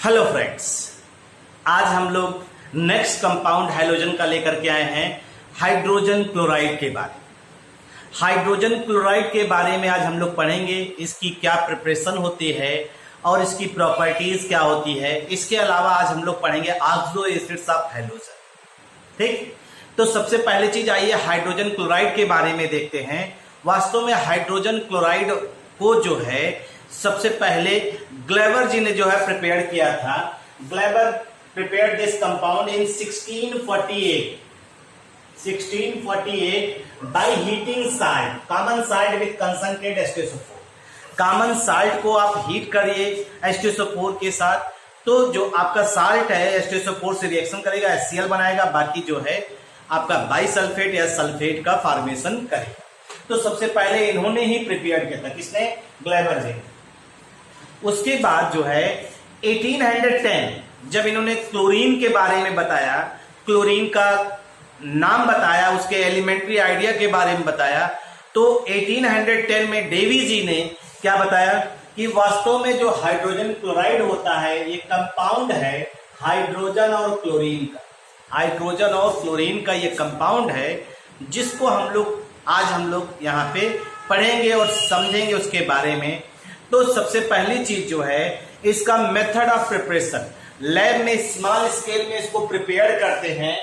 Hello friends, आज हम लोग नेक्स्ट कंपाउंड हाइड्रोजन का लेकर के आए हैं हाइड्रोजन क्लोराइड के बारे में। हाइड्रोजन क्लोराइड के बारे में आज हम लोग पढ़ेंगे, इसकी क्या प्रिपरेशन होती है और इसकी प्रॉपर्टीज क्या होती है। इसके अलावा आज हम लोग पढ़ेंगे ऑक्सो एसिड्स ऑफ हाइड्रोजन। ठीक, तो सबसे पहले चीज आइए हाइड्रोजन क्लोराइड के बारे में देखते हैं। वास्तव में हाइड्रोजन क्लोराइड को जो है सबसे पहले ग्लेबर जी ने जो है प्रिपेयर किया था। Glauber prepared this compound in 1648 by heating salt, common salt with concentrate H2SO4। Common salt को आप हीट करिए H2SO4 के साथ, तो जो आपका साल्ट है H2SO4 से रिएक्शन करेगा, HCl बनाएगा, बाकी जो है आपका बाइसल्फेट या सल्फेट का फॉर्मेशन करेगा। तो सबसे पहले इन्होंने ही प्रिपेयर किया था, किसने? ग्लेबर जी। उसके बाद जो है 1810 जब इन्होंने क्लोरीन के बारे में बताया, क्लोरीन का नाम बताया, उसके एलिमेंट्री आइडिया के बारे में बताया, तो 1810 में डेवी जी ने क्या बताया कि वास्तव में जो हाइड्रोजन क्लोराइड होता है ये कंपाउंड है हाइड्रोजन और क्लोरीन का। हाइड्रोजन और क्लोरीन का ये कंपाउंड है जिसको आज हम लोग यहाँ पे पढ़ेंगे और समझेंगे उसके बारे में। तो सबसे पहली चीज जो है इसका मेथड ऑफ प्रिपरेशन, लैब में स्मॉल स्केल में इसको प्रिपेयर करते हैं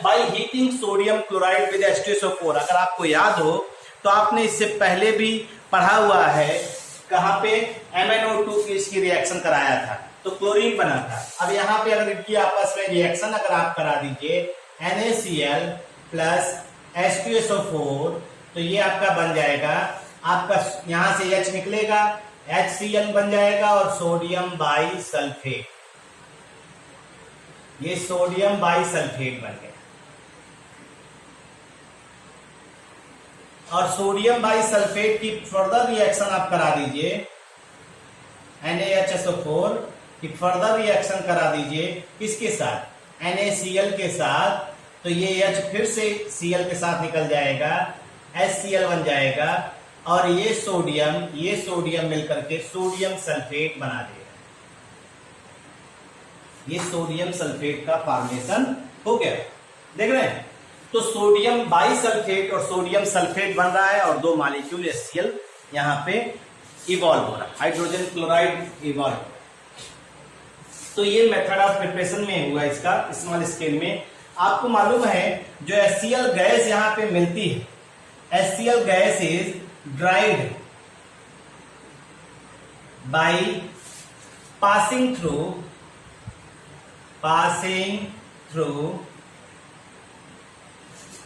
by heating sodium chloride with H2SO4। अगर आपको याद हो तो आपने इससे पहले भी पढ़ा हुआ है, कहां पे MnO2 की इसकी रिएक्शन कराया था तो क्लोरीन बना था। अब यहाँ पे अगर इनकी आपस में रिएक्शन अगर आप करा दीजिए NaCl प्लस H2SO4 तो ये आपका बन जाएगा, आपका यहां से H निकलेगा, HCl बन जाएगा और सोडियम बाइसल्फेट, ये सोडियम बाइसल्फेट बन गया। और सोडियम बाइसल्फेट की फर्दर रिएक्शन आप करा दीजिए NaHSO4 की फर्दर रिएक्शन करा दीजिए किसके साथ? NaCl के साथ, तो ये H फिर से Cl के साथ निकल जाएगा, HCl बन जाएगा और ये सोडियम मिलकर के सोडियम सल्फेट बना देगा। ये सोडियम सल्फेट का फॉर्मेशन हो गया, देख रहे हैं? तो सोडियम बाइसल्फेट और सोडियम सल्फेट बन रहा है और दो मॉलिक्यूल HCl यहां पे इवॉल्व हो रहा है, हाइड्रोजन क्लोराइड इवॉल्व। तो ये मेथड ऑफ प्रिपरेशन में हुआ इसका स्मॉल स्केल में। आपको मालूम है जो HCl गैस यहां पे मिलती है, HCl gas is dried by passing through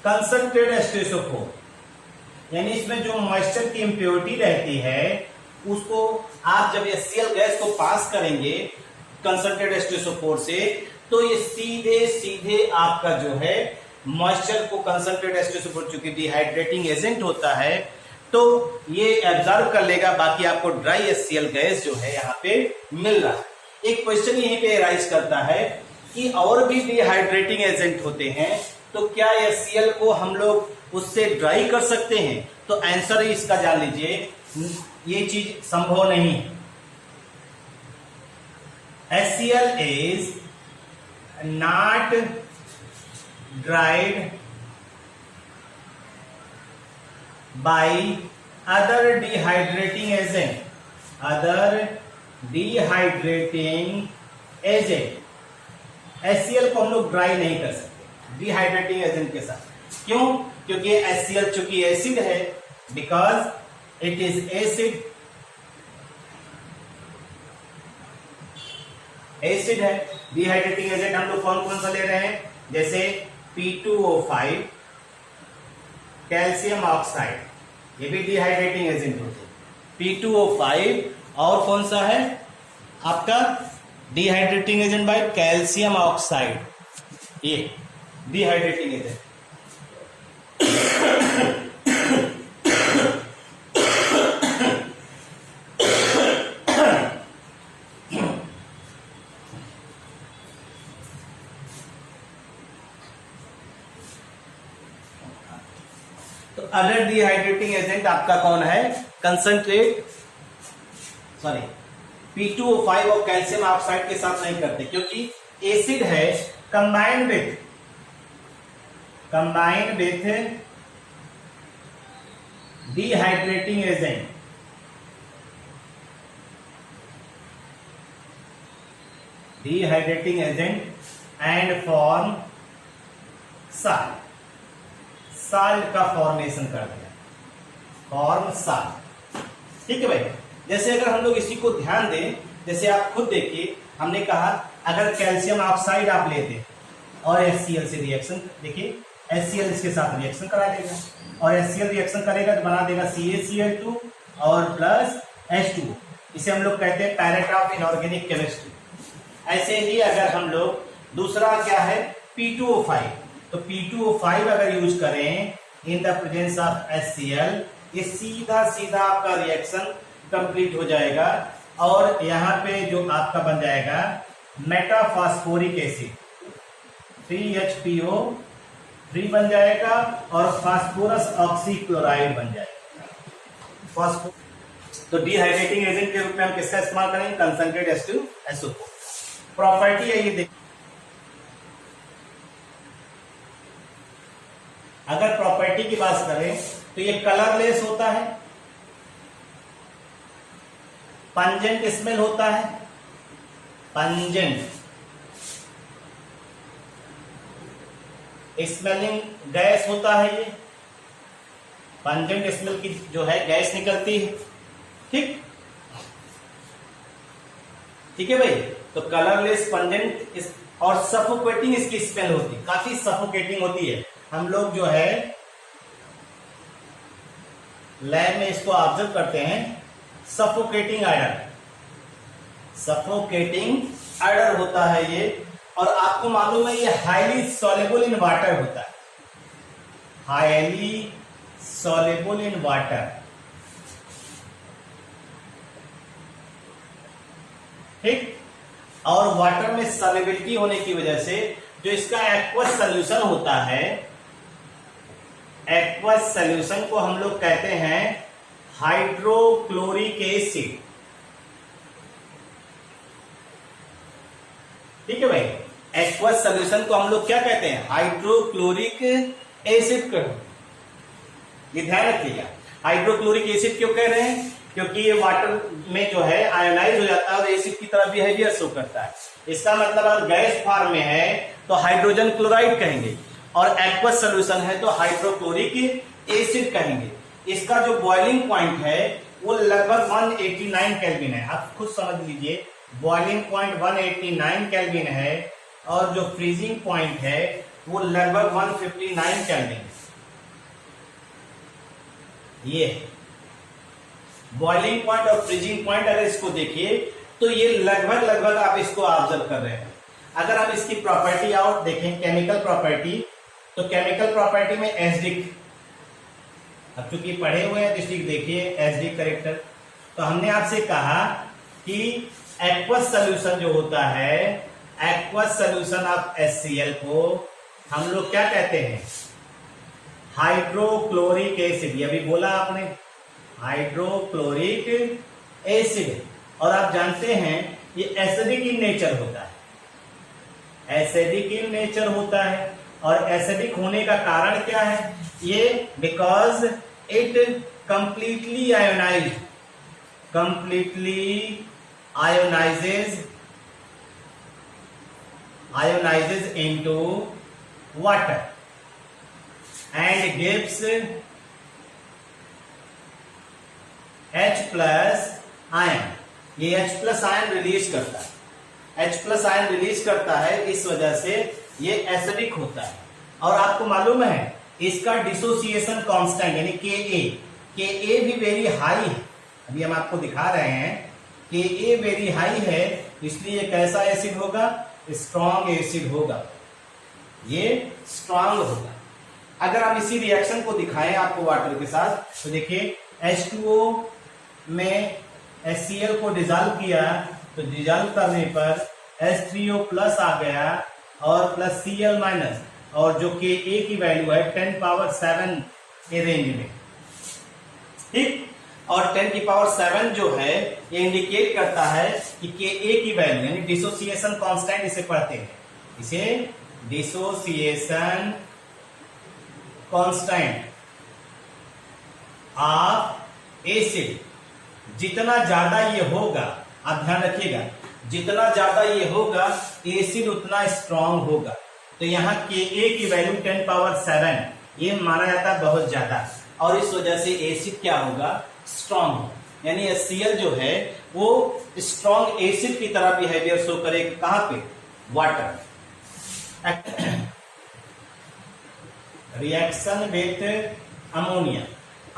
concentrate H2SO4। यानी इसमें जो मॉइस्चर की इम्प्योरिटी रहती है उसको आप जब HCl गैस को पास करेंगे कंसंट्रेट H2SO4 से, तो ये सीधे आपका जो है मॉइस्चर को कंसंट्रेट H2SO4 चूंकि डिहाइड्रेटिंग एजेंट होता है तो ये एब्जॉर्ब कर लेगा, बाकी आपको ड्राई HCl गैस जो है यहाँ पे मिल रहा है। एक क्वेश्चन यहीं पे राइज करता है कि और भी डिहाइड्रेटिंग एजेंट होते हैं तो क्या HCl को हम लोग उससे ड्राई कर सकते हैं? तो आंसर इसका जान लीजिए, ये चीज संभव नहीं है। HCl is not dried by other dehydrating agent। HCl को हम लोग ड्राई नहीं कर सकते डिहाइड्रेटिंग एजेंट के साथ। क्यों? क्योंकि HCl चूंकि एसिड है, बिकॉज इट इज एसिड है। डिहाइड्रेटिंग एजेंट हम लोग कौन कौन सा ले रहे हैं? जैसे P2O5, कैल्शियम ऑक्साइड, ये भी डिहाइड्रेटिंग एजेंट होते हैं। P2O5 और कौन सा है आपका dehydrating agent by calcium oxide, ये डिहाइड्रेटिंग एजेंट। तो अदर डिहाइड्रेटिंग एजेंट आपका कौन है? कंसंट्रेट P2O5 और कैल्शियम ऑक्साइड के साथ नहीं करते, क्योंकि एसिड है combined with dehydrating agent, and form salt का फॉर्मेशन कर दिया, फॉर्म साल्ट। ठीक है भाई। जैसे अगर हम लोग इसी को ध्यान दें, जैसे आप खुद देखिए, हमने कहा अगर कैल्शियम ऑक्साइड आप लेते और HCl से रिएक्शन, देखिए HCl इसके साथ रिएक्शन करा देगा और HCl रिएक्शन करेगा तो बना देगा CaCl2 और प्लस H2O। इसे हम लोग कहते हैं पैरेट ऑफ इनऑर्गेनिक केमिस्ट्री। ऐसे ही अगर हम लोग दूसरा क्या है P2O5, तो P2O5 अगर यूज करें in the presence of HCl, ये सीधा आपका रिएक्शन कंप्लीट हो जाएगा और यहाँ पे जो आपका बन जाएगा मेटाफॉस्फोरिक एसिड 3HPO3 बन जाएगा और फास्फोरस ऑक्सीक्लोराइड बन जाएगा। तो डिहाइड्रेटिंग एजेंट के रूप में हम किसका इस्तेमाल करेंगे? Concentrate H2SO4। प्रॉपर्टी है ये देखिए, अगर प्रॉपर्टी की बात करें तो ये कलरलेस होता है, पंजेंट स्मेल होता है, पंजेंट स्मेलिंग गैस होता है, ये पंजेंट स्मेल की जो है गैस निकलती है। ठीक है भाई। तो कलरलेस, पंजेंट और सफोकेटिंग इसकी स्मेल होती है, काफी सफोकेटिंग होती है। हम लोग जो है लैब में इसको ऑब्जर्व करते हैं, सफोकेटिंग आयडर होता है ये, और आपको मालूम है ये हाईली सॉल्युबल इन वाटर होता है, हाईली सॉल्युबल इन वाटर। ठीक। और वाटर में सॉल्युबिलिटी होने की वजह से जो इसका एक्वस सॉल्यूशन होता है, एक्वस सॉल्यूशन को हम लोग कहते हैं हाइड्रोक्लोरिक एसिड। ठीक है भाई। एक्वस सॉल्यूशन को हम लोग क्या कहते हैं? Hydrochloric acid. ये ध्यान रखिएगा, हाइड्रोक्लोरिक एसिड क्यों कह रहे हैं? क्योंकि ये वाटर में जो है आयोनाइज हो जाता है और एसिड की तरह बिहेवियर शो करता है। इसका मतलब अगर गैस फॉर्म में है तो हाइड्रोजन क्लोराइड कहेंगे, और एक्वस सॉल्यूशन है तो हाइड्रोक्लोरिक एसिड कहेंगे। इसका जो बॉइलिंग पॉइंट है वो लगभग 189 केल्विन है। आप खुद समझ लीजिए, बॉइलिंग पॉइंट 189 केल्विन है और जो फ्रीजिंग पॉइंट है वो लगभग 159 केल्विन है। ये बॉइलिंग पॉइंट और फ्रीजिंग पॉइंट अगर इसको देखिए तो ये लगभग आप इसको ऑब्जर्व कर रहे हैं। अगर आप इसकी प्रॉपर्टी आउट देखें, केमिकल प्रॉपर्टी, तो केमिकल प्रॉपर्टी में एसिडिक, अब चूंकि पढ़े हुए हैं तो इसलिए देखिए एसिडिक कैरेक्टर। तो हमने आपसे कहा कि एक्वस सॉल्यूशन जो होता है, एक्वस सॉल्यूशन ऑफ HCl को हम लोग क्या कहते हैं? Hydrochloric acid. ये अभी बोला आपने, हाइड्रोक्लोरिक एसिड। और आप जानते हैं ये एसिडिक इन नेचर होता है, एसिडिक इन नेचर होता है। और एसिडिक होने का कारण क्या है? ये because it completely ionizes into water and gives H plus ion. ये H प्लस आयन रिलीज करता है, H प्लस आयन रिलीज करता है, इस वजह से ये एसिडिक होता है। और आपको मालूम है इसका डिसोसिएशन कांस्टेंट यानी Ka भी वेरी हाई है। अभी हम आपको दिखा रहे हैं Ka वेरी हाई है, इसलिए कैसा एसिड होगा? स्ट्रॉन्ग एसिड होगा, ये स्ट्रॉन्ग होगा। अगर हम इसी रिएक्शन को दिखाएं आपको वाटर के साथ, तो देखिए H2O में HCl को डिजॉल्व किया, तो डिजॉल्व करने पर H3O प्लस आ गया और प्लस Cl माइनस, और जो Ka की वैल्यू है 10 पावर 7 के रेंज में। ठीक। और 10 की पावर 7 जो है ये इंडिकेट करता है कि Ka की वैल्यू यानी डिसोसिएशन कांस्टेंट इसे पढ़ते हैं, इसे डिसोसिएशन कांस्टेंट ऑफ एसिड। जितना ज्यादा ये होगा, आप ध्यान रखिएगा, जितना ज्यादा ये होगा एसिड उतना स्ट्रांग होगा। तो यहाँ Ka की वैल्यू 10 पावर 7 ये माना जाता है बहुत ज्यादा, और इस वजह से एसिड क्या होगा, स्ट्रांग, यानी HCl जो है वो स्ट्रांग एसिड की तरह बिहेवियर शो करेगा। कहां पे, water. Reaction with ammonia,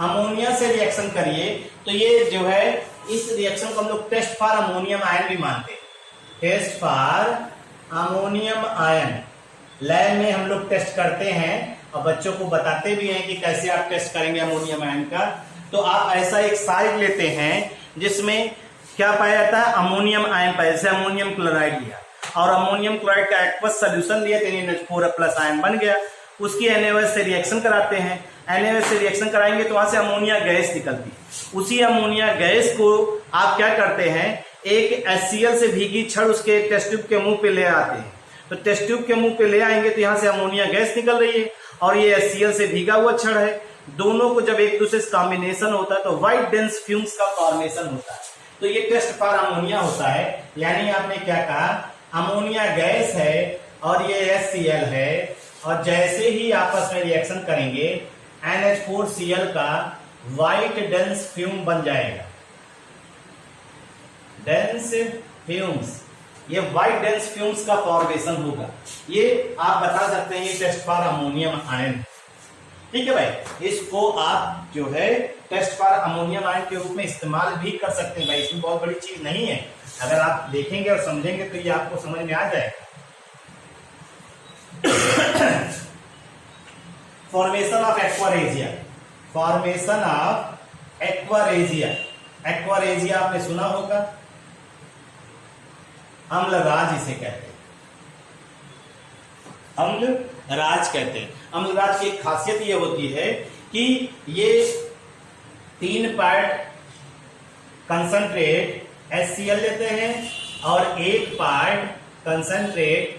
ammonia से रिएक्शन करिए तो ये जो है इस रिएक्शन को हम लोग टेस्ट फॉर अमोनियम आयन भी मानते हैं। Test for ammonium ion lab में हम लोग टेस्ट करते हैं और बच्चों को बताते भी हैं कि कैसे आप टेस्ट करेंगे अमोनियम आयन का। तो आप ऐसा एक साइड लेते हैं जिसमें क्या पाया जाता है, अमोनियम आयन पाया, जैसे अमोनियम क्लोराइड लिया और अमोनियम क्लोराइड का एक्वस सोल्यूशन लिया तो NH4+ आयन बन गया। उसकी NaOH से रिएक्शन कराते हैं, NaOH से रिएक्शन कराएंगे तो वहां से अमोनिया गैस निकलती है। उसी अमोनिया गैस को आप क्या करते हैं, एक HCl से भीगी छड़ उसके टेस्ट ट्यूब के मुंह पे ले आते हैं। तो टेस्ट ट्यूब के मुंह पे ले आएंगे तो यहाँ से अमोनिया गैस निकल रही है और ये HCl से भीगा हुआ छड़ है। दोनों को जब एक दूसरे से कॉम्बिनेशन होता है तो व्हाइट डेंस फ्यूम्स का फॉर्मेशन होता है। तो ये टेस्ट फॉर अमोनिया होता है, यानी आपने क्या कहा, अमोनिया गैस है और ये HCl है, और जैसे ही आपस में रिएक्शन करेंगे NH4Cl का व्हाइट डेंस फ्यूम बन जाएगा। डेंस फ्यूम्स, ये व्हाइट डेंस फ्यूम्स का फॉर्मेशन होगा। ये आप बता सकते हैं ये टेस्ट फॉर अमोनियम आयन, ठीक है भाई। इसको आप जो है टेस्ट फॉर अमोनियम आयन के रूप में इस्तेमाल भी कर सकते हैं भाई, इसमें बहुत बड़ी चीज नहीं है। अगर आप देखेंगे और समझेंगे तो ये आपको समझ में आ जाएगा। Formation of aqua regia, formation of aqua regia, aqua regia आपने सुना होगा, अम्लराज इसे कहते हैं, अम्लराज कहते हैं। अम्लराज की एक खासियत ये होती है कि ये 3 पार्ट कंसंट्रेट HCl लेते हैं और 1 पार्ट कंसंट्रेट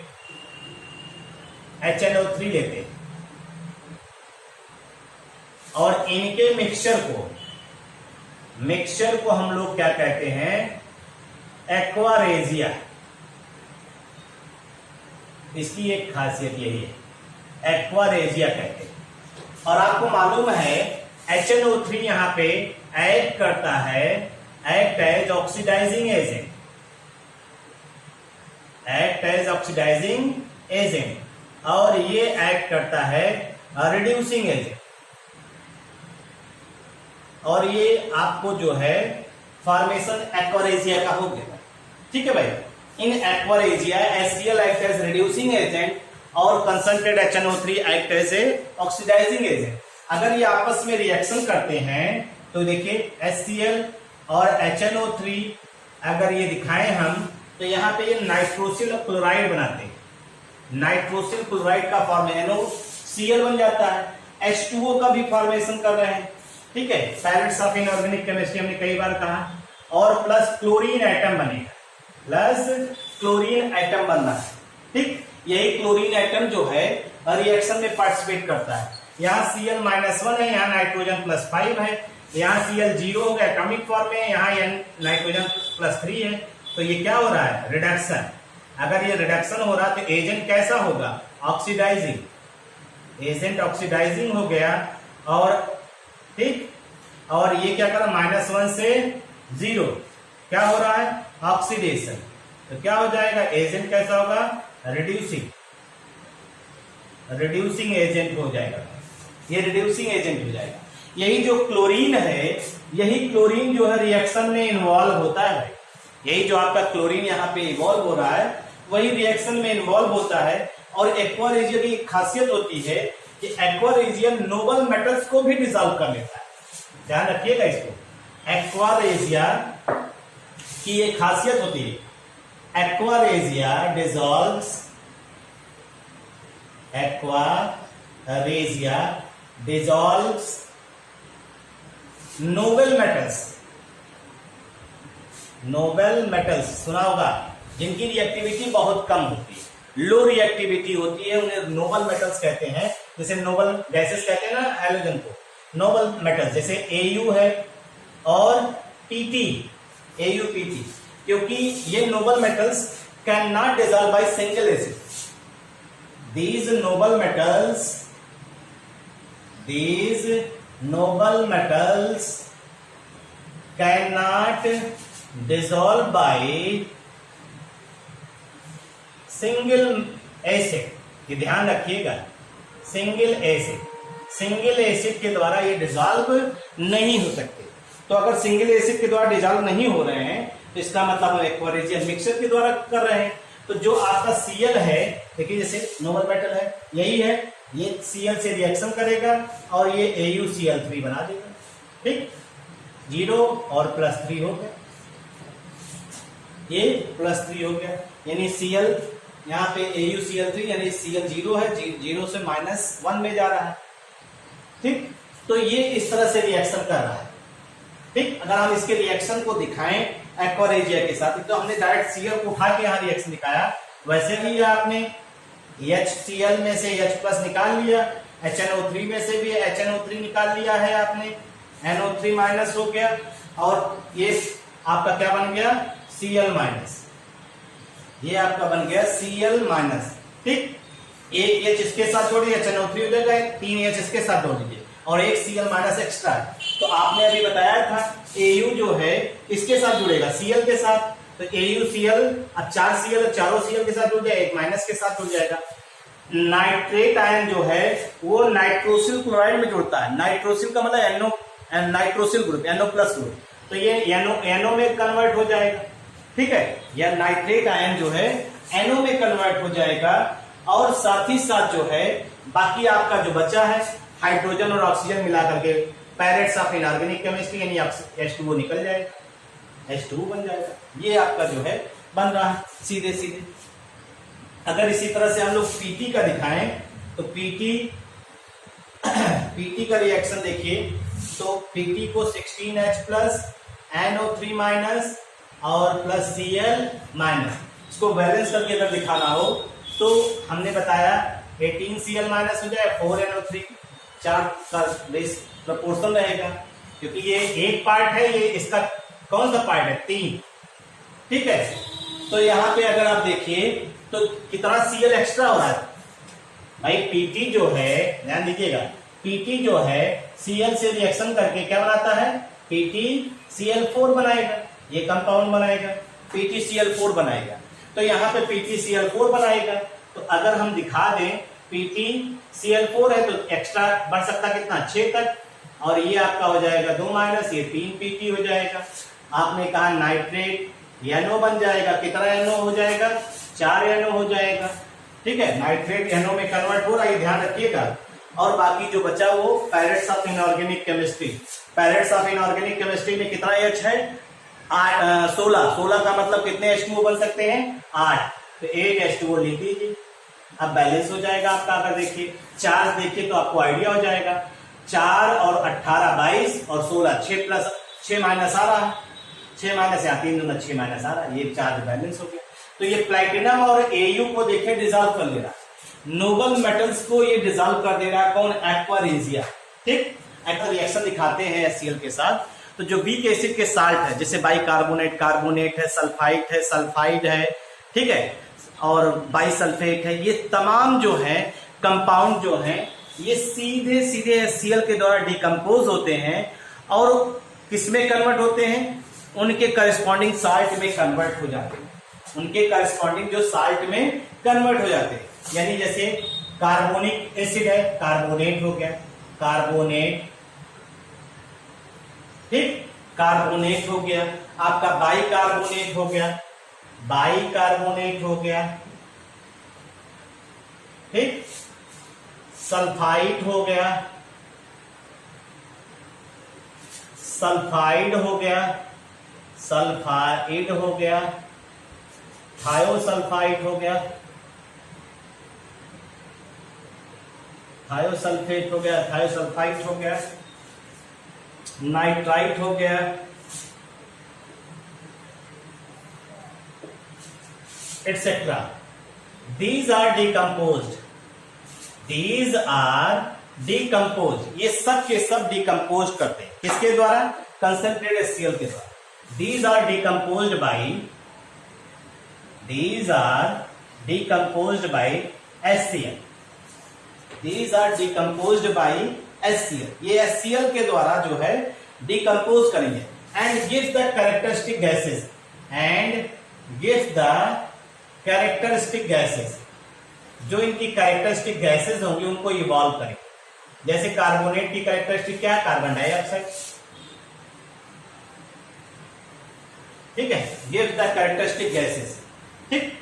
HNO3 लेते हैं, और इनके मिक्सचर को हम लोग क्या कहते हैं, एक्वारेजिया। इसकी एक खासियत यही है, एक्वारेजिया कहते हैं। और आपको मालूम है HNO3 यहां पे एक्ट करता है, act as oxidising agent, act as oxidising agent, और ये एक्ट करता है रिड्यूसिंग एजेंट। और ये आपको जो है फॉर्मेशन एक्वारेजिया का हो गया, ठीक है भाई। In aqua regia HCl act as reducing agent और concentrate HNO3 act as a oxidising agent. अगर ये आपस में रिएक्शन करते हैं तो देखिए HCl और HNO3 अगर ये दिखाएं हम तो यहाँ पे ये नाइट्रोसिल क्लोराइड बनाते हैं, नाइट्रोसिल क्लोराइड का फॉर्मेशन NaCl बन जाता है। H2O का भी फॉर्मेशन कर रहे हैं, ठीक है, पैलेट्स ऑफ इनऑर्गेनिक केमिस्ट्री हमने कई बार कहा, और प्लस क्लोरीन एटम बनेगा, प्लस क्लोरीन एटम बनना है, ठीक। यही क्लोरीन एटम जो है रिएक्शन में पार्टिसिपेट करता है। यहाँ Cl-1 है, यहाँ नाइट्रोजन +5 है, यहाँ Cl 0 होगा एटॉमिक फॉर्म में, यहाँ नाइट्रोजन +3 है। तो ये क्या हो रहा है, रिडक्शन। अगर ये रिडक्शन हो रहा है तो एजेंट कैसा होगा, ऑक्सीडाइजिंग, एजेंट ऑक्सीडाइजिंग हो गया, और ठीक, और ये क्या कर रहा है, -1 से 0 क्या हो रहा है, ऑक्सीडेशन। तो क्या हो जाएगा, एजेंट कैसा होगा, रिड्यूसिंग, रिड्यूसिंग एजेंट हो जाएगा, ये रिड्यूसिंग एजेंट हो जाएगा। यही जो क्लोरीन है, यही क्लोरीन जो है रिएक्शन में इन्वॉल्व होता है, यही जो आपका क्लोरीन यहाँ पे इन्वॉल्व हो रहा है वही रिएक्शन में इन्वॉल्व होता है। और एक्वारेजिया की खासियत होती है कि एक्वारेजिया नोबल मेटल्स को भी डिसॉल्व कर लेता है, ध्यान रखिएगा इसको। एक्वारेजिया की एक खासियत होती है, aqua regia dissolves, aqua regia dissolves noble metals सुना होगा, जिनकी रिएक्टिविटी बहुत कम होती है, लो रिएक्टिविटी होती है, उन्हें नोबल मेटल्स कहते हैं। जैसे नोबल गैसेस कहते हैं ना हैलोजन को, नोबल मेटल्स जैसे Au है और Pt, AuPt, क्योंकि ये noble metals can not dissolve by single acid. these noble metals cannot dissolve by single acid. ये ध्यान रखिएगा, सिंगल एसिड के द्वारा ये डिजॉल्व नहीं हो सकते। तो अगर सिंगल एसिड के द्वारा डिजॉल्व नहीं हो रहे हैं तो इसका मतलब हम एक्वारिजियन मिक्सचर के द्वारा कर रहे हैं। तो जो आपका Cl है, देखिए जैसे नोबल मेटल है, यही है, ये Cl से रिएक्शन करेगा और ये AuCl3 बना देगा। ठीक, 0 और +3 हो गया, ये +3 हो गया, यानी Cl यहाँ पे AuCl3 यानी Cl 0 है, 0 से -1 में जा रहा है। ठीक, तो ये इस तरह से रिएक्शन कर रहा है। ठीक, अगर हम इसके रिएक्शन को दिखाएं एक्वारेजिया के साथ, तो हमने डायरेक्ट Cl को उठा के यहाँ रिएक्शन दिखाया, वैसे भी आपने HCl में से H+ निकाल लिया, HNO3 में से भी HNO3 निकाल लिया है आपने, NO3- हो गया, और ये आपका क्या बन गया Cl-, ये आपका बन गया Cl-। ठीक, एक H इसके साथ जोड़िए, HNO3 हो जाएगा, 3 H इसके साथ जोड़ लीजिए और एक Cl- एक्स्ट्रा। तो आपने अभी बताया था Au जो है इसके साथ जुड़ेगा Cl के साथ, तो AuCl, अब 4 Cl, चारों Cl के साथ जुड़ जाएगा, एक माइनस के साथ जुड़ जाएगा। नाइट्रेट आयन जो है वो नाइट्रोसिल क्लोराइड में जुड़ता है। नाइट्रोसिल का मतलब नाइट्रोसिल ग्रुप, NO+ ग्रुप, तो ये NO में कन्वर्ट हो जाएगा। ठीक है, यह नाइट्रेट आयन जो है NO में कन्वर्ट हो जाएगा, और साथ ही साथ जो है बाकी आपका जो बचा है हाइड्रोजन और ऑक्सीजन मिला करके पैरेट्स ऑफ इनऑर्गेनिक केमिस्ट्री यानी H2O निकल जाएगा, H2O बन जाएगा। ये आपका जो है बन रहा है सीधे सीधे। अगर इसी तरह से हम लोग Pt का दिखाएं तो Pt का रिएक्शन देखिए, तो Pt को 16H+ NO3- और +Cl-, इसको बैलेंस करके अगर दिखाना हो तो हमने बताया 18Cl- हो जाए, 4NO3, 4 का बेस प्रोपोर्शन रहेगा, क्योंकि ये एक पार्ट है, ये इसका कौन सा पार्ट है 3। ठीक है, तो यहाँ पे अगर आप देखिए तो कितना Cl एक्स्ट्रा हो रहा है भाई। Pt जो है, ध्यान दीजिएगा, Pt जो है Cl से रिएक्शन करके क्या बनाता है, PtCl4 बनाएगा, ये कंपाउंड बनाएगा, PtCl4 बनाएगा। तो यहाँ पे PtCl4 बनाएगा, तो अगर हम दिखा दें PtCl4 है तो एक्स्ट्रा बढ़ सकता कितना 6 तक, और ये आपका हो जाएगा 2-, ये 3 Pt हो जाएगा। आपने कहा नाइट्रेट NO बन जाएगा, कितना NO हो जाएगा, 4 NO हो जाएगा। ठीक है, नाइट्रेट NO में कन्वर्ट हो रहा है, ये ध्यान रखिएगा। और बाकी जो बचा वो parrots of inorganic chemistry, parrots of inorganic chemistry में कितना H है, 16 का मतलब कितने H2O बन सकते हैं, 8, तो 8 H2O लिख दीजिए। अब बैलेंस हो जाएगा आपका। अगर देखिए चार्ज देखिए तो आपको आइडिया हो जाएगा, 4 और 18 22 और 16 6 माइनस आ रहा है, 6 माइनस या 3 दूना 6 माइनस आ रहा है, ये चार्ज बैलेंस हो गया। तो ये प्लैटिनम और Au को देखिए डिजॉल्व कर ले रहा है, नोबल मेटल्स को ये डिजॉल्व कर दे रहा है कौन, एक्वारेजिया। ठीक, ऐसा रिएक्शन दिखाते हैं HCl के साथ। तो जो वीक एसिड के साल्ट है, जैसे बाइकार्बोनेट, कार्बोनेट है, सल्फाइट है, सल्फाइड है, ठीक है, और बाइसल्फेट है, ये तमाम जो है कंपाउंड जो है ये सीधे सीधे HCl के द्वारा डिकम्पोज होते हैं और किसमें कन्वर्ट होते हैं, उनके करस्पॉन्डिंग साल्ट में कन्वर्ट हो जाते हैं, उनके करस्पॉन्डिंग जो साल्ट में कन्वर्ट हो जाते हैं। यानी जैसे कार्बोनिक एसिड है, कार्बोनेट हो गया, कार्बोनेट, ठीक, कार्बोनेट हो गया, आपका बाइकार्बोनेट हो गया, बाइकार्बोनेट हो गया, ठीक, सल्फाइड हो गया, सल्फाइड हो गया, सल्फाइड हो गया, थायोसल्फाइड हो गया, थायोसल्फेट हो गया, थायोसल्फाइड हो गया, नाइट्राइट हो गया, etcetera. These are decomposed, these are decomposed, ये सब के सब डिकम्पोज करते हैं किसके द्वारा? कंसंट्रेटेड HCl के द्वारा। These are decomposed by, these are decomposed by HCl, these are decomposed by HCl, ये HCl के द्वारा जो है डिकम्पोज करेंगे and gives the characteristic gases, and gives the characteristic gases, जो इनकी characteristic gases होंगी उनको इवॉल्व करेंगे। जैसे कार्बोनेट की कैरेक्टरिस्टिक क्या है? कार्बन डाइऑक्साइड, ठीक है, गिव्स द कैरेक्टरिस्टिक गैसेस, ठीक।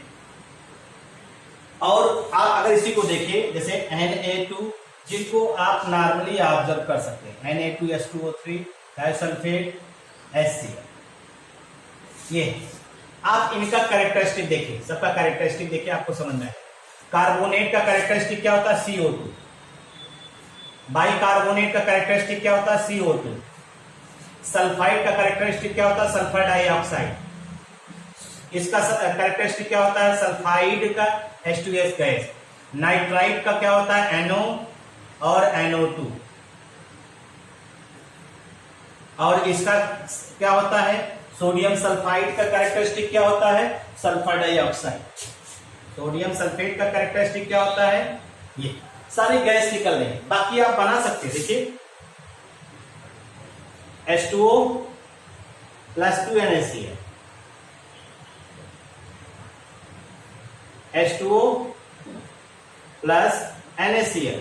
और आप अगर इसी को देखिए जैसे Na2, जिनको आप नॉर्मली ऑब्जर्व कर सकते हैं, Na2H2O3 डाइसल्फेट HCl, ये आप इनका कैरेक्टरिस्टिक देखिए, सबका कैरेक्टरिस्टिक देखिए, आपको समझ में आए। कार्बोनेट का कैरेक्टरिस्टिक क्या होता है? CO2। बाइकार्बोनेट का कैरेक्टरिस्टिक क्या होता है? CO2। सल्फाइड का कैरेक्टरिस्टिक क्या होता है? Sulphur dioxide. इसका कैरेक्टरिस्टिक क्या होता है? सल्फाइड का H2S गैस। नाइट्राइट का क्या होता है? NO और NO2। और इसका क्या होता है? सोडियम सल्फाइड का कैरेक्टरिस्टिक क्या होता है? Sulphur dioxide. सोडियम सल्फेट का कैरेक्टरिस्टिक क्या होता है? ये सारे गैस निकल रहे हैं। बाकी आप बना सकते हैं, देखिए H2O plus 2 NaCl, H2O plus NaCl,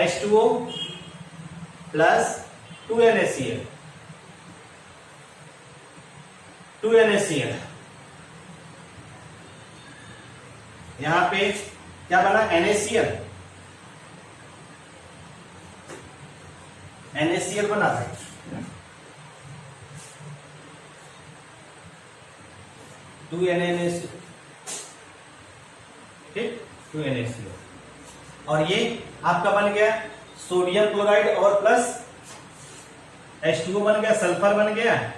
H2O plus 2 NaCl, 2 NaCl। यहां पे क्या बना? NaCl, NaCl बना था, टू NaCl, ठीक, 2 NaCl। और ये आपका बन गया सोडियम क्लोराइड और प्लस H2O बन गया, सल्फर बन गया,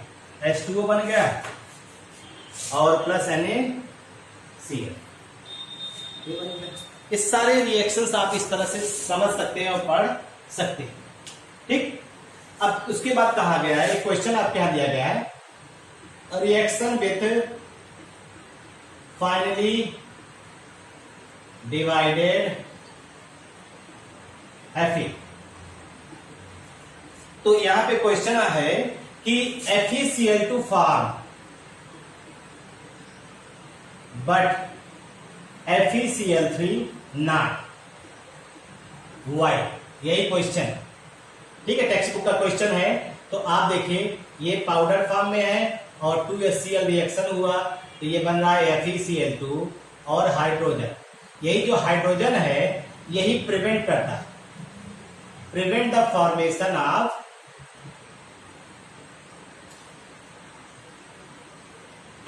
H2O बन गया और प्लस NaCl। इस सारे रिएक्शंस आप इस तरह से समझ सकते हैं और पढ़ सकते हैं, ठीक। अब उसके बाद कहा गया है, एक क्वेश्चन आपके यहां दिया गया है, reaction with finely divided Fe। तो यहां पे क्वेश्चन है कि FeCl2 form but FeCl3 not, why? यही क्वेश्चन, ठीक है, टेक्स्ट बुक का क्वेश्चन है। तो आप देखिए ये पाउडर फॉर्म में है और 2HCl रिएक्शन हुआ तो ये बन रहा है FeCl2 और हाइड्रोजन। यही जो हाइड्रोजन है यही प्रिवेंट करता है, prevent the formation of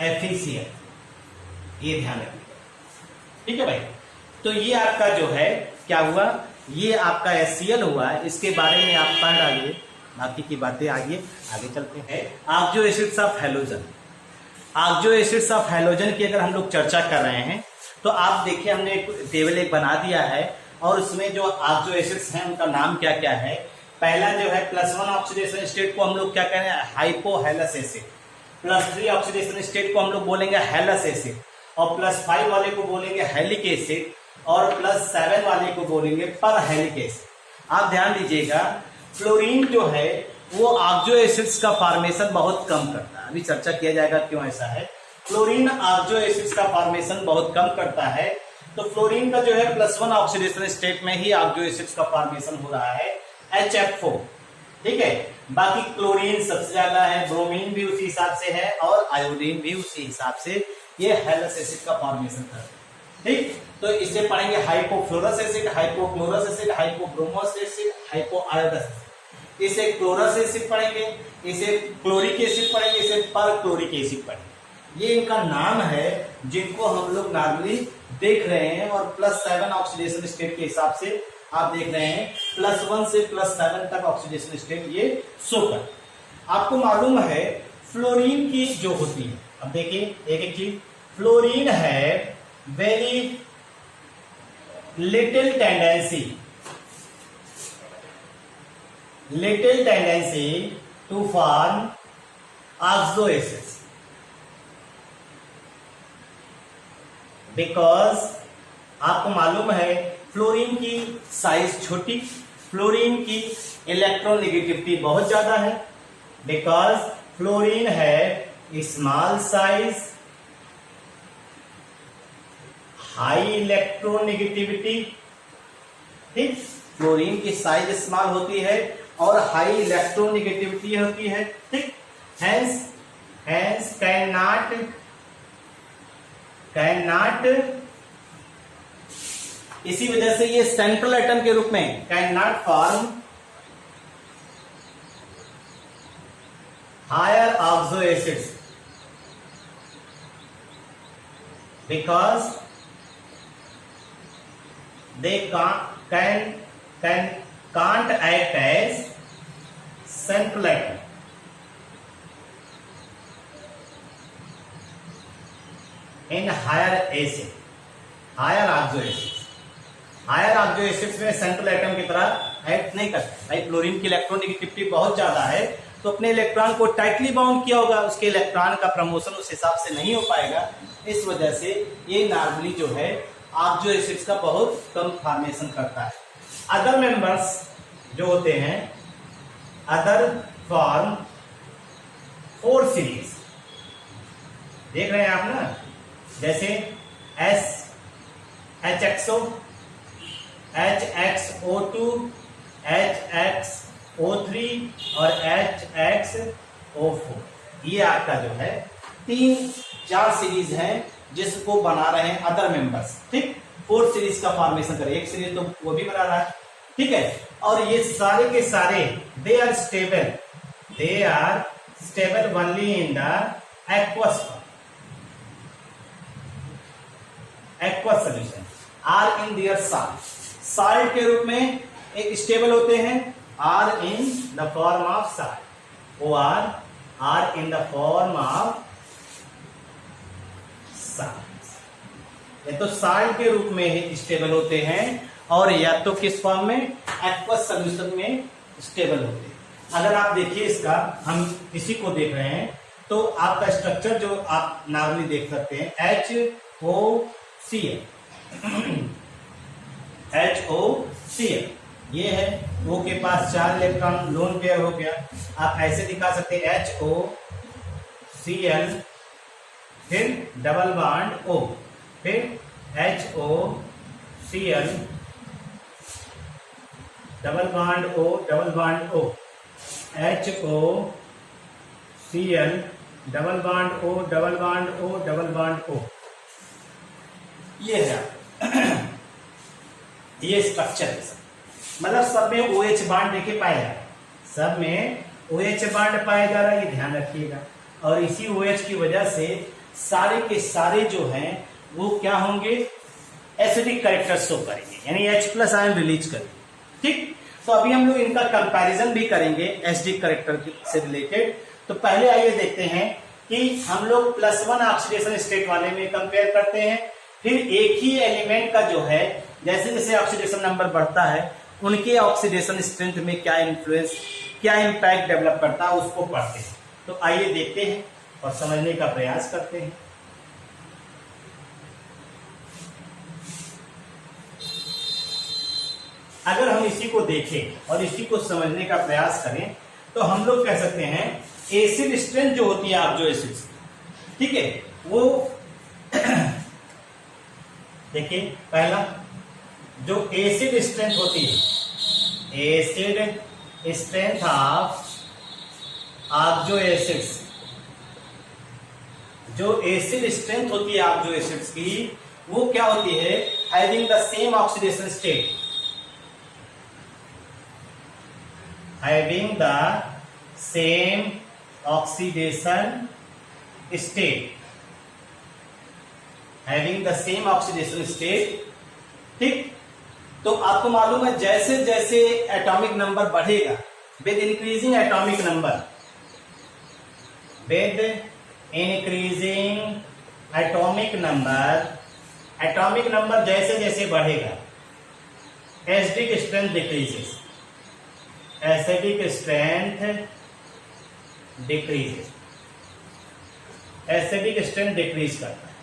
FeCl, ये ध्यान रखिए, ठीक है भाई। तो ये आपका जो है क्या हुआ, ये आपका HCl हुआ, इसके बारे में आप पढ़ डालिए, बाकी की बातें आगे चलते हैं। Oxo acids of halogen, oxo acids of halogen की अगर हम लोग चर्चा कर रहे हैं तो आप देखिए हमने एक टेबल एक बना दिया है और उसमें जो ऑक्सो एसिड्स हैं उनका नाम क्या क्या है। पहला जो है +1 ऑक्सीडेशन स्टेट को हम लोग क्या कह रहे हैं? Hypohalous acid. +3 ऑक्सीडेशन स्टेट को हम लोग बोलेंगे हेलस एसिड और +5 वाले को बोलेंगे हेलिक एसिड और +7 वाले को बोलेंगे परहेलिक एसिड। आप ध्यान दीजिएगा, फ्लोरीन जो है वो ऑक्सो एसिड्स का फॉर्मेशन बहुत कम करता है, अभी चर्चा किया जाएगा क्यों ऐसा है। फ्लोरीन ऑक्सो एसिड्स का फॉर्मेशन बहुत कम करता है, तो फ्लोरीन का जो है +1 ऑक्सीडेशन स्टेट में ही ऑक्सो एसिड्स का फॉर्मेशन हो रहा है HF4, ठीक है। बाकी क्लोरीन सबसे ज्यादा है, ब्रोमीन भी उसी हिसाब से है और आयोडीन भी उसी हिसाब से ये हेलस एसिड का फॉर्मेशन करता है, ठीक। तो इसे पढ़ेंगे hypofluorous acid, hypochlorous acid, hypobromous acid, hypoiodous acid. इसे क्लोरस एसिड पढ़ेंगे, इसे क्लोरिक एसिड पढ़ेंगे, इसे परक्लोरिक एसिड पढ़ेंगे। ये इनका नाम है जिनको हम लोग नॉर्मली देख रहे हैं और +7 ऑक्सीडेशन स्टेट के हिसाब से आप देख रहे हैं +1 से +7 तक ऑक्सीडेशन स्टेट ये शो कर। आपको मालूम है फ्लोरीन की जो होती है, अब देखिए एक एक चीज, फ्लोरीन है very little tendency to form oxo acids because आपको मालूम है फ्लोरीन की साइज छोटी, फ्लोरीन की इलेक्ट्रोनेगेटिविटी बहुत ज्यादा है, बिकॉज फ्लोरीन है स्मॉल साइज, हाई इलेक्ट्रोनेगेटिविटी। ठीक, फ्लोरीन की साइज स्मॉल होती है और हाई इलेक्ट्रोनेगेटिविटी होती है। ठीक, हेंस कैन नॉट इसी वजह से ये सेंट्रल एटम के रूप में can not form higher oxo acids because they can't act as central atom. In higher oxo acids में सेंट्रल एटम की तरह एक्ट नहीं करते। भाई फ्लोरीन की इलेक्ट्रोनेगेटिविटी बहुत ज्यादा है तो अपने इलेक्ट्रॉन को टाइटली बाउंड किया होगा, उसके इलेक्ट्रॉन का प्रमोशन उस हिसाब से नहीं हो पाएगा। इस वजह से ये नॉर्मली जो है ऑक्सो एसिड्स का बहुत कम फॉर्मेशन करता है। अदर मेंबर्स जो होते हैं अदर फॉर्म 4 सीरीज, देख रहे हैं आप ना, जैसे HXO, HXO2, HXO3 और HXO4, ये आपका जो है 3-4 सीरीज है जिसको बना रहे हैं अदर मेंबर्स। ठीक, 4 सीरीज का फॉर्मेशन करें, एक सीरीज तो वो भी बना रहा है। ठीक है, और ये सारे के सारे they are stable only in the aqueous solution or in their salt के रूप में एक स्टेबल होते हैं, or in the form of salt, or in the form of या तो साल्ट के रूप में ही स्टेबल होते हैं और या तो किस फॉर्म में, एक्वस सॉल्यूशन में स्टेबल होते हैं। अगर आप देखिए इसका, हम इसी को देख रहे हैं तो आपका स्ट्रक्चर जो आप नॉर्मली देख सकते हैं HOCl ये है, O के पास 4 इलेक्ट्रॉन, लोन पेयर हो गया। आप ऐसे दिखा सकते हैं HOCl फिर डबल बॉन्ड O, फिर HOCl double bond O double bond O, HOCl double bond O double bond O double bond O, ये है ये स्ट्रक्चर है। मतलब सब में OH बॉन्ड देखे पाया जा रहा है, सब में OH बॉन्ड पाया जा रहा है, ये ध्यान रखिएगा। और इसी OH की वजह से सारे के सारे जो हैं वो क्या होंगे, एसिडिक कैरेक्टर शो करेंगे, यानी H+ आयन रिलीज करेंगे। ठीक, तो अभी हम लोग इनका कंपैरिजन भी करेंगे एसिडिक कैरेक्टर से रिलेटेड। तो पहले आइए देखते हैं कि हम लोग +1 ऑक्सीडेशन स्टेट वाले में कंपेयर करते हैं, फिर एक ही एलिमेंट का जो है जैसे जैसे ऑक्सीडेशन नंबर बढ़ता है उनके ऑक्सीडेशन स्ट्रेंथ में क्या इन्फ्लुएंस, क्या इंपैक्ट डेवलप करता है उसको पढ़ते हैं। तो आइए देखते हैं और समझने का प्रयास करते हैं। अगर हम इसी को देखें और इसी को समझने का प्रयास करें तो हम लोग कह सकते हैं एसिड स्ट्रेंथ जो होती है ऑक्सो एसिड्स, ठीक है, वो देखिए पहला जो एसिड स्ट्रेंथ होती है, acid strength of oxo acids, जो एसिड स्ट्रेंथ होती है ऑक्सो एसिड्स की वो क्या होती है, having the same oxidation state, having the same oxidation state, having the same oxidation state, ठीक, तो आपको मालूम है जैसे जैसे एटॉमिक नंबर बढ़ेगा, with increasing atomic number, with increasing atomic number जैसे जैसे बढ़ेगा, acidic strength decreases, acidic strength decreases, acidic strength decrease करता है।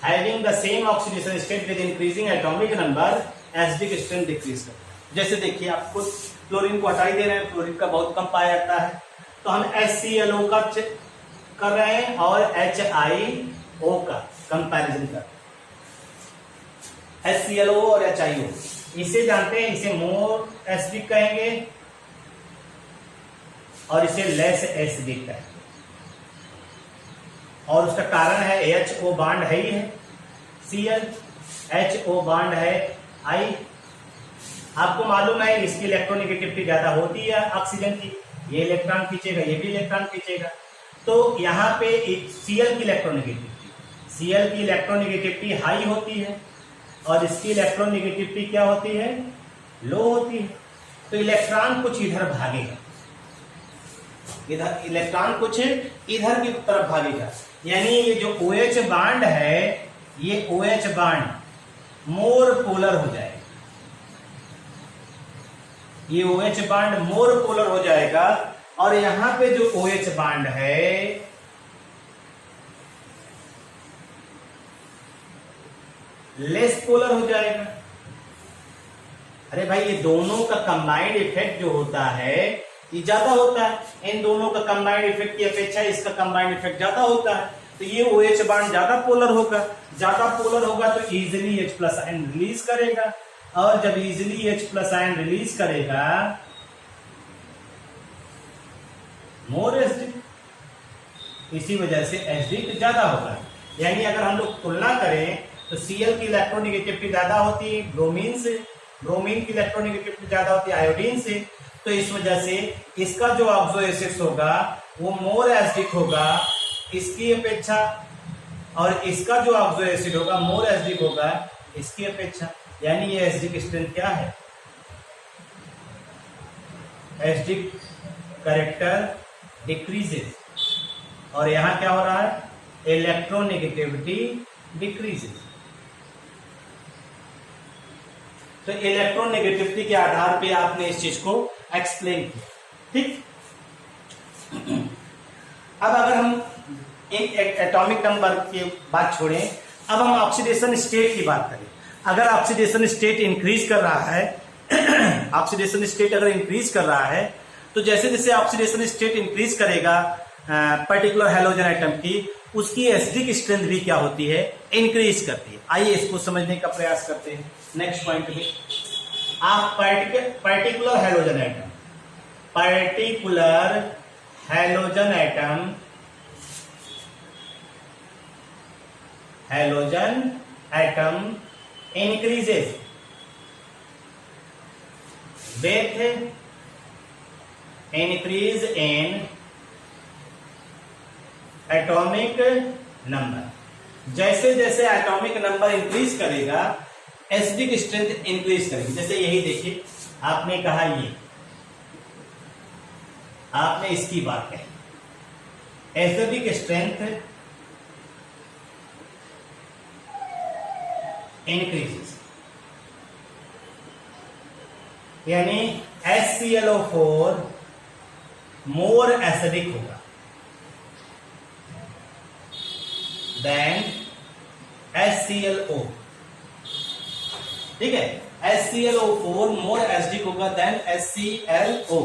Having the same oxidation state with increasing atomic number, acidic strength decrease करता है। जैसे देखिए आपको क्लोरीन को हटा ही दे रहे हैं, क्लोरीन का बहुत कम पाया जाता है, तो हम HClO का कर रहे हैं और HIO का कंपैरिजन कर रहे हैं। HClO और HIO इसे जानते हैं, इसे मोर एसिडिक कहेंगे और इसे लेस एसिडिक कहेंगे, और उसका कारण है HO बॉन्ड है ही है, Cl, HO बॉन्ड है I। आपको मालूम है इसकी इलेक्ट्रोनेगेटिविटी ज्यादा होती है ऑक्सीजन की, ये इलेक्ट्रॉन खींचेगा, ये भी इलेक्ट्रॉन खींचेगा। तो यहाँ पे Cl की इलेक्ट्रोनेगेटिविटी हाई होती है और इसकी इलेक्ट्रोनेगेटिविटी क्या होती है, लो होती है। तो इलेक्ट्रॉन कुछ इधर भागेगा, इधर इलेक्ट्रॉन कुछ इधर की तरफ भागेगा, यानी ये जो OH बॉन्ड है, ये OH बॉन्ड मोर पोलर हो जाएगा, ये OH बॉन्ड मोर पोलर हो जाएगा, और यहां पे जो OH बॉन्ड है लेस पोलर हो जाएगा। अरे भाई ये दोनों का कंबाइंड इफेक्ट जो होता है ये ज्यादा होता है, इन दोनों का कंबाइंड इफेक्ट की अपेक्षा इसका कंबाइंड इफेक्ट ज्यादा होता है, तो ये OH बॉन्ड ज्यादा पोलर होगा, ज्यादा पोलर होगा तो इजिली H+ आयन रिलीज करेगा, और जब इजिली H+ आयन रिलीज करेगा मोर एसिडिक, इसी वजह से एसिडिक ज्यादा होगा। यानी अगर हम लोग तुलना करें तो Cl की इलेक्ट्रोनेगेटिविटी ज्यादा होती है ब्रोमीन से, ब्रोमीन की इलेक्ट्रोनेगेटिविटी ज्यादा होती है आयोडीन से, तो इस वजह से इसका जो ऑक्सो एसिड्स होगा वो मोर एसिडिक होगा इसकी अपेक्षा, और इसका जो ऑक्सो एसिड होगा मोर एसिडिक होगा इसकी अपेक्षा। यानी ये एसिडिक स्ट्रेंथ क्या है, एसिडिक कैरेक्टर डिक्रीजेस, और यहां क्या हो रहा है, इलेक्ट्रोनेगेटिविटी डिक्रीजेस। तो इलेक्ट्रोनेगेटिविटी के आधार पे आपने इस चीज को एक्सप्लेन किया, ठीक। अब अगर हम एक एटॉमिक नंबर की बात छोड़ें, अब हम ऑक्सीडेशन स्टेट की बात करें। अगर ऑक्सीडेशन स्टेट इंक्रीज कर रहा है ऑक्सीडेशन स्टेट अगर इंक्रीज कर रहा है, तो जैसे जैसे ऑक्सीडेशन स्टेट इंक्रीज करेगा पर्टिकुलर हैलोजन आइटम की, उसकी एसिडिक स्ट्रेंथ भी क्या होती है, इंक्रीज करती है। आइए इसको समझने का प्रयास करते हैं। नेक्स्ट पॉइंट में आप particular halogen item, particular halogen item, halogen item increases with increase in atomic number. जैसे जैसे एटॉमिक नंबर इंक्रीज करेगा एसिडिक स्ट्रेंथ इंक्रीज करेगी। जैसे यही देखिए, आपने कहा ये, आपने इसकी बात कही, एसिडिक स्ट्रेंथ इंक्रीजेस, यानी HClO4 मोर एसिडिक होगा देन HClO, ठीक है। HClO4 मोर एसिडिक होगा देन HClO,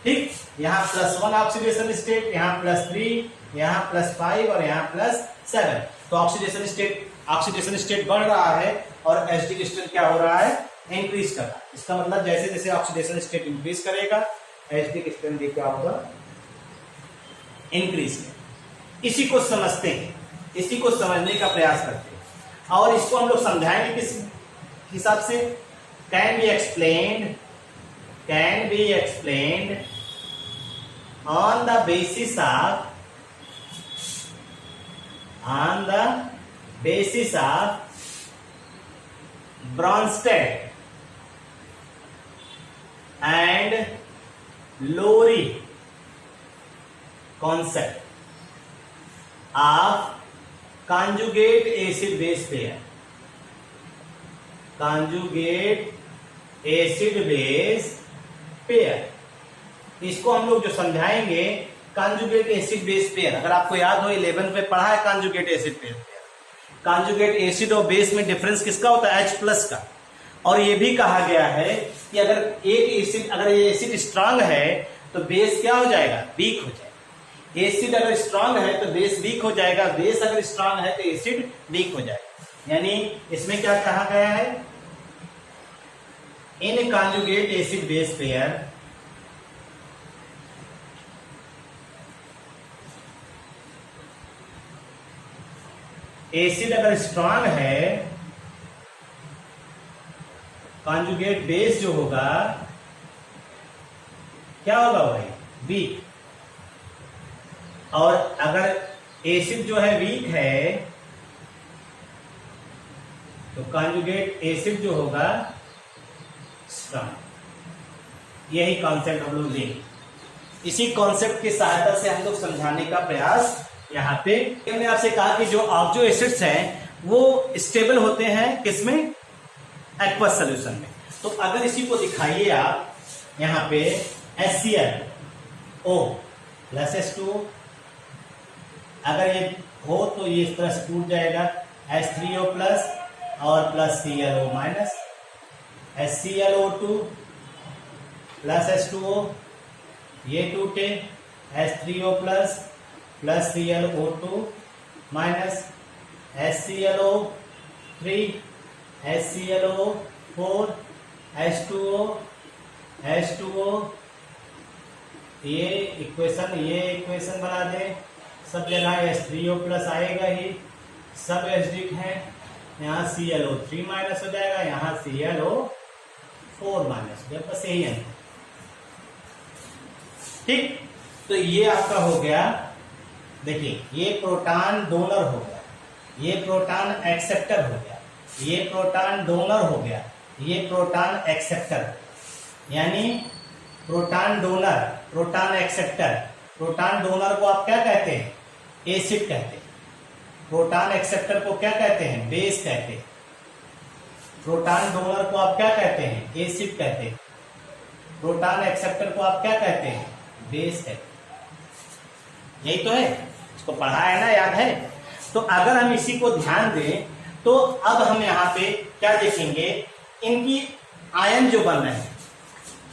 ठीक। यहां +1 ऑक्सीडेशन स्टेट, यहां +3, यहां +5 और यहां +7। तो ऑक्सीडेशन स्टेट बढ़ रहा है और एसिडिक स्ट्रेंथ क्या हो रहा है, इंक्रीज कर रहा है। इसका मतलब जैसे जैसे ऑक्सीडेशन स्टेट इंक्रीज करेगा एसिडिक स्ट्रेंथ भी क्या होगा, इंक्रीज करेगा। इसी को समझते हैं, इसी को समझने का प्रयास करते हैं, और इसको हम लोग समझाएंगे किस हिसाब से, can be explained on the basis of Bronsted and Lowry concept of conjugate acid base pair. Conjugate acid base pair, इसको हम लोग जो समझाएंगे कॉन्जुगेट एसिड बेस पेयर। अगर आपको याद हो 11 पे पढ़ा है conjugate acid pair. Conjugate acid और बेस में डिफरेंस किसका होता है? H प्लस का। और ये भी कहा गया है कि अगर एक एसिड, अगर ये एसिड स्ट्रांग है तो बेस क्या हो जाएगा? वीक हो जाएगा। एसिड अगर स्ट्रांग है तो बेस वीक हो जाएगा, बेस अगर स्ट्रांग है तो एसिड वीक हो जाएगा। यानी इसमें क्या कहा गया है? इन conjugate acid base pair acid अगर स्ट्रांग है, कॉन्जुगेट बेस जो होगा क्या होगा भाई? वीक। और अगर एसिड जो है वीक है तो कॉन्जुगेट एसिड जो होगा स्ट्रांग। यही कॉन्सेप्ट हम लोग लेंगे। इसी कॉन्सेप्ट की सहायता से हम लोग समझाने का प्रयास यहाँ पे। मैंने आपसे कहा कि जो ऑक्सो एसिड्स हैं वो स्टेबल होते हैं किसमें? एक्वस सॉल्यूशन में। तो अगर इसी को दिखाइए आप यहाँ पे HCl O प्लस H2O, अगर ये हो तो ये इस तरह से टूट जाएगा H3O प्लस और plus ClO minus, HClO2 plus H2O, ये टूटे H3O plus plus ClO2 minus HClO3 HClO4 H2O ये इक्वेशन बना दें। सब जगह H3O प्लस आएगा ही, सब एसिडिक है। यहाँ ClO3 माइनस हो जाएगा, यहाँ ClO4 माइनस हो जाएगा। बस यही है। ठीक, तो ये आपका हो गया। देखिए ये प्रोटॉन डोनर हो गया, ये प्रोटॉन एक्सेप्टर हो गया, ये प्रोटॉन डोनर हो गया, ये प्रोटॉन एक्सेप्टर। यानी proton donor, proton acceptor. Proton donor को आप क्या कहते हैं? एसिड कहते हैं। प्रोटॉन एक्सेप्टर को क्या कहते हैं? बेस कहते हैं। प्रोटॉन डोनर को आप क्या कहते हैं? एसिड कहते हैं। प्रोटॉन एक्सेप्टर को आप क्या कहते हैं? बेस कहते हैं। यही तो है, इसको पढ़ा है ना, याद है? तो अगर हम इसी को ध्यान दें तो अब हम यहाँ पे क्या देखेंगे? इनकी आयन जो बन रहे हैं,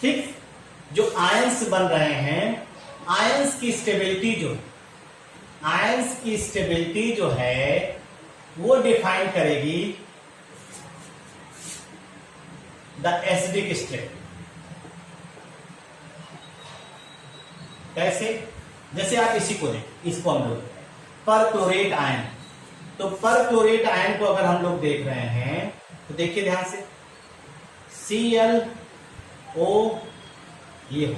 ठीक, जो आयंस बन रहे हैं, आयंस की स्टेबिलिटी जो है वो डिफाइन करेगी द एसिडिक स्टेट। कैसे? जैसे आप इसी को देखें, इसको हम लोग परक्लोरेट आयन। तो परक्लोरेट आयन को अगर हम लोग देख रहे हैं तो देखिए ध्यान से, ClO ये हो,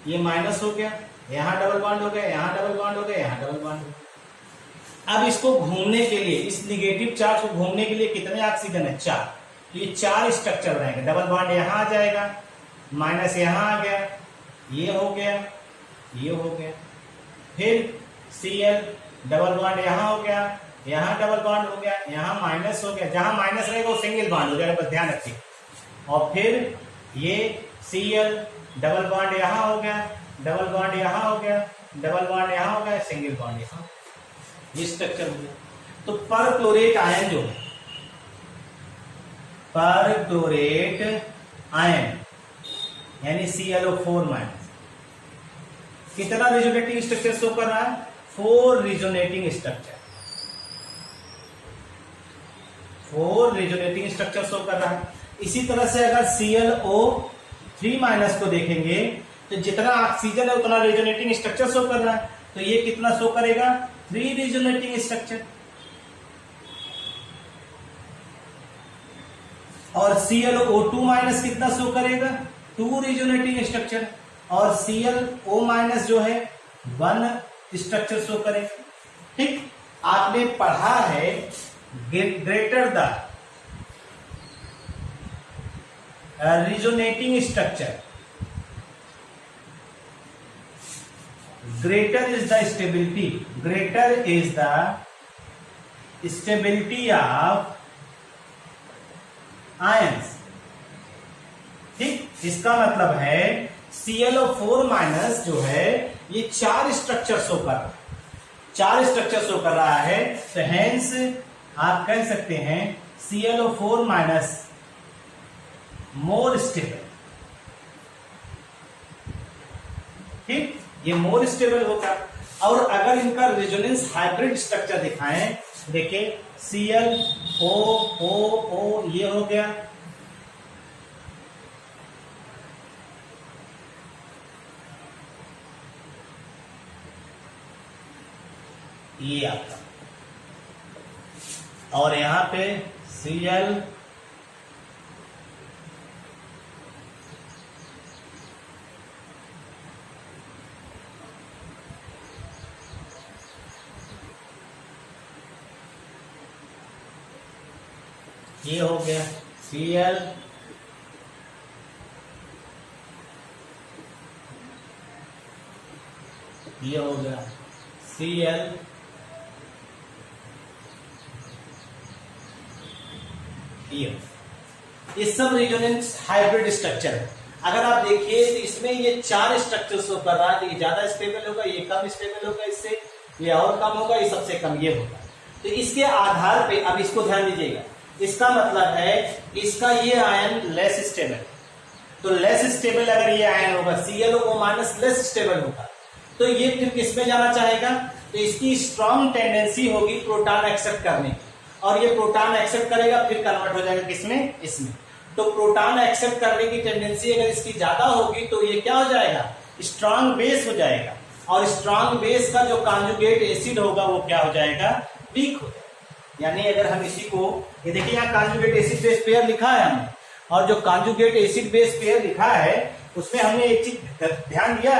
ये माइनस हो गया, यहां डबल बॉन्ड हो गया, यहां डबल बॉन्ड हो गया, यहां डबल बॉन्ड हो गया। अब इसको घूमने के लिए, इस निगेटिव चार्ज को घूमने के लिए कितने ऑक्सीजन है? 4। तो ये 4 स्ट्रक्चर बनाएंगे। डबल बॉन्ड यहां आ जाएगा, माइनस यहां आ गया, ये हो गया, ये हो गया। फिर Cl डबल बॉन्ड यहां हो गया, यहां डबल बॉन्ड हो गया, यहां माइनस हो गया। जहां माइनस रहेगा वो सिंगल बॉन्ड हो जाएगा, बस ध्यान रखिए। और फिर ये Cl डबल बॉन्ड यहां हो गया, डबल बॉन्ड यहां हो गया, डबल बॉन्ड यहां हो गया, सिंगल बॉन्ड यहां, ये स्ट्रक्चर हो गया। तो परक्लोरेट आयन जो है, परक्लोरेट आयन यानी ClO4 माइनस, कितना रिजोनेटिंग स्ट्रक्चर शो कर रहा है? 4 resonating structure, 4 resonating structure show कर रहा है। इसी तरह से अगर ClO3 माइनस को देखेंगे तो जितना ऑक्सीजन है उतना रिजोनेटिंग स्ट्रक्चर शो कर रहा है। तो ये कितना शो करेगा? 3 रिजोनेटिंग स्ट्रक्चर। और ClO2 माइनस कितना शो करेगा? 2 रिजोनेटिंग स्ट्रक्चर। और ClO माइनस जो है 1 स्ट्रक्चर शो करेगा। ठीक, आपने पढ़ा है greater the resonating structure, greater is the stability of ions। ठीक, इसका मतलब है ClO4 माइनस जो है ये 4 स्ट्रक्चर शो कर रहा है, 4 स्ट्रक्चर शो कर रहा है, तो हेंस आप कह सकते हैं ClO4 माइनस मोर स्टेबल। ठीक, ये मोर स्टेबल होगा। और अगर इनका रेजोनेंस हाइब्रिड स्ट्रक्चर दिखाएं, देखिए ClO ये हो गया, ये आपका, और यहां पे Cl ये हो गया Cl, ये हो गया Cl, ये सब रेजोनेंस हाइब्रिड स्ट्रक्चर है। अगर आप देखिए तो इसमें ये 4 स्ट्रक्चर शो कर रहा है, तो ये ज्यादा स्टेबल होगा, ये कम स्टेबल होगा, इससे ये और कम होगा, ये सबसे कम ये होगा। तो इसके आधार पे अब इसको ध्यान दीजिएगा, इसका मतलब है इसका ये आयन लेस स्टेबल, तो लेस स्टेबल अगर ये आयन होगा ClO माइनस लेस स्टेबल होगा, तो ये फिर किसमें जाना चाहेगा, तो इसकी स्ट्रॉन्ग टेंडेंसी होगी प्रोटॉन एक्सेप्ट करने की, और ये प्रोटॉन एक्सेप्ट करेगा फिर कन्वर्ट हो जाएगा किसमें, इसमें। तो प्रोटॉन एक्सेप्ट करने की टेंडेंसी अगर इसकी ज्यादा होगी तो ये क्या हो जाएगा, स्ट्रॉन्ग बेस हो जाएगा, और स्ट्रॉन्ग बेस का जो कॉन्जुगेट एसिड होगा वो क्या हो जाएगा, वीक हो जाएगा। यानी अगर हम इसी को, ये देखिए यहाँ कॉन्जुगेट एसिड बेस पेयर लिखा है हमने, और जो कॉन्जुगेट एसिड बेस पेयर लिखा है उसमें हमने एक चीज ध्यान दिया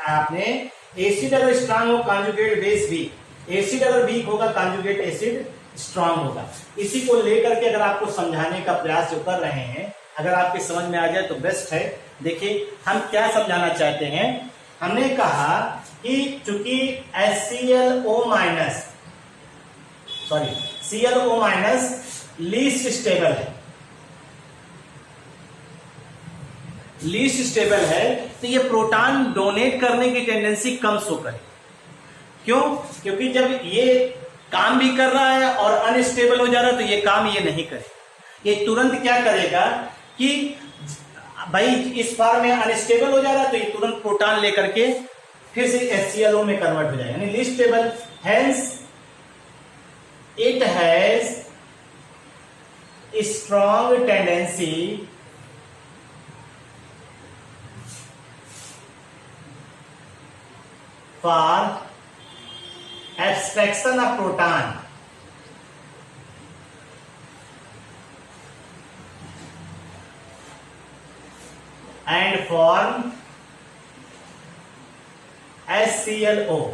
आपने, एसिड अगर स्ट्रांग हो कॉन्जुगेट बेस वीक, एसिड अगर वीक होगा कॉन्जुगेट एसिड स्ट्रांग होगा। इसी को लेकर के अगर आपको समझाने का प्रयास जो कर रहे हैं, अगर आपके समझ में आ जाए तो बेस्ट है। देखिए हम क्या समझाना चाहते हैं, हमने कहा कि चूंकि ClO माइनस लीस्ट स्टेबल है, लीस्ट स्टेबल है, तो ये प्रोटॉन डोनेट करने की टेंडेंसी कम शो करे। क्यों? क्योंकि जब ये काम भी कर रहा है और अनस्टेबल हो जा रहा है, तो ये काम ये नहीं करे, ये तुरंत क्या करेगा कि भाई इस फॉर्म में अनस्टेबल हो जा रहा है, तो ये तुरंत प्रोटॉन लेकर के फिर से HClO में कन्वर्ट हो जाएगा, यानी least stable. Hence it has a strong tendency for abstraction of proton and form HClO।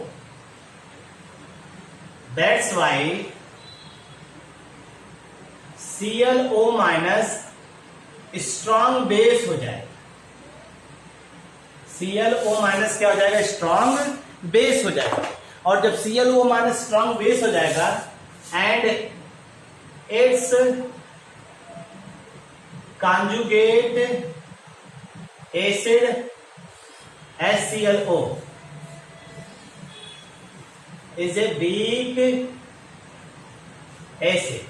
That's why ClO minus strong base हो जाएगा, ClO माइनस क्या हो जाएगा, स्ट्रॉन्ग बेस हो जाएगा। और जब ClO माइनस स्ट्रॉन्ग बेस हो जाएगा and it's conjugate acid HClO is a weak acid,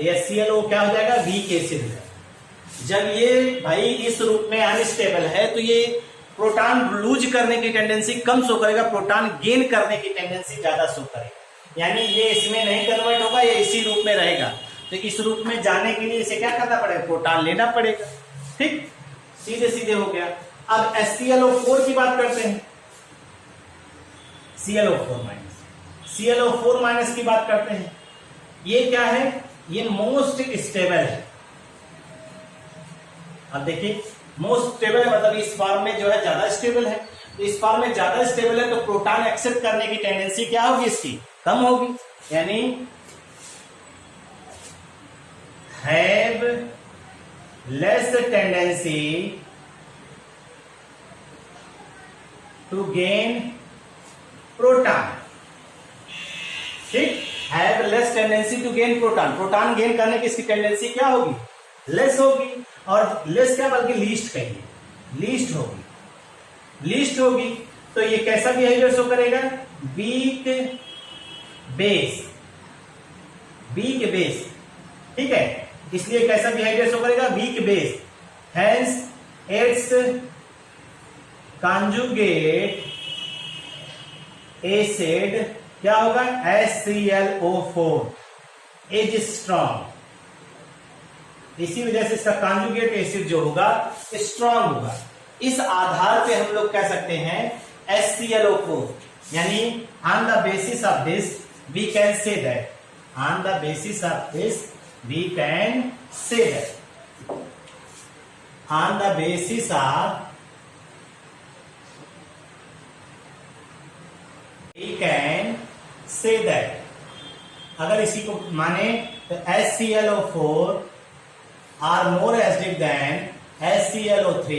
HClO क्या हो जाएगा, वीक एसिड है। जब ये भाई इस रूप में अनस्टेबल है तो ये प्रोटॉन लूज करने की टेंडेंसी कम शो करेगा, प्रोटॉन गेन करने की टेंडेंसी ज्यादा शो करेगा। यानी ये इसमें नहीं कन्वर्ट होगा, ये इसी रूप में रहेगा। तो इस रूप में जाने के लिए इसे क्या करना पड़ेगा, प्रोटॉन लेना पड़ेगा। ठीक, सीधे सीधे हो गया। अब HClO4 की बात करते हैं, ClO4 माइनस की बात करते हैं। ये क्या है, ये मोस्ट स्टेबल है। अब देखिए मोस्ट स्टेबल है मतलब इस फॉर्म में जो है ज्यादा स्टेबल है, तो इस फॉर्म में ज्यादा स्टेबल है तो प्रोटॉन एक्सेप्ट करने की टेंडेंसी क्या होगी, इसकी कम होगी। यानी have less tendency to gain proton. ठीक, have less tendency to gain proton. Proton gain करने की इसकी टेंडेंसी क्या होगी? लेस होगी. और लेस क्या, बल्कि लीस्ट कहिए, लीस्ट होगी, लीस्ट होगी. तो ये कैसा बिहेवियर शो करेगा? Weak base, weak base. ठीक है, इसलिए कैसा बिहेवियर शो करेगा? Weak base. Hence it's conjugate acid क्या होगा? HClO4 is strong. इसी वजह से इसका कॉन्जुगेट एसिड जो होगा स्ट्रॉन्ग होगा. इस आधार पे हम लोग कह सकते हैं HClO4, यानी on the basis of this we can say that, on the basis of this we can say that, on the basis of we can say that. अगर इसी को माने तो HClO4 are more acidic than HClO3,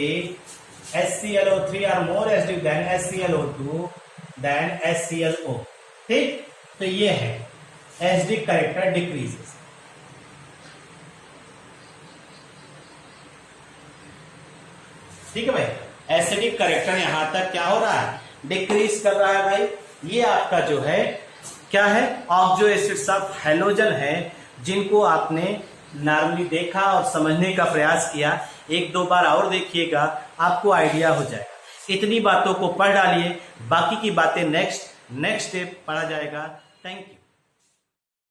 HClO3 are more acidic than HClO2 than HClO. ठीक, तो ये है acidic character decreases. ठीक है भाई, एसिडिक कैरेक्टर यहां तक क्या हो रहा है? डिक्रीज कर रहा है भाई. ये आपका जो है क्या है? ऑक्सो एसिड्स ऑफ हैलोजन है, जिनको आपने नॉर्मली देखा और समझने का प्रयास किया. एक दो बार और देखिएगा, आपको आइडिया हो जाएगा. इतनी बातों को पढ़ डालिए, बाकी की बातें नेक्स्ट डे पढ़ा जाएगा. Thank you.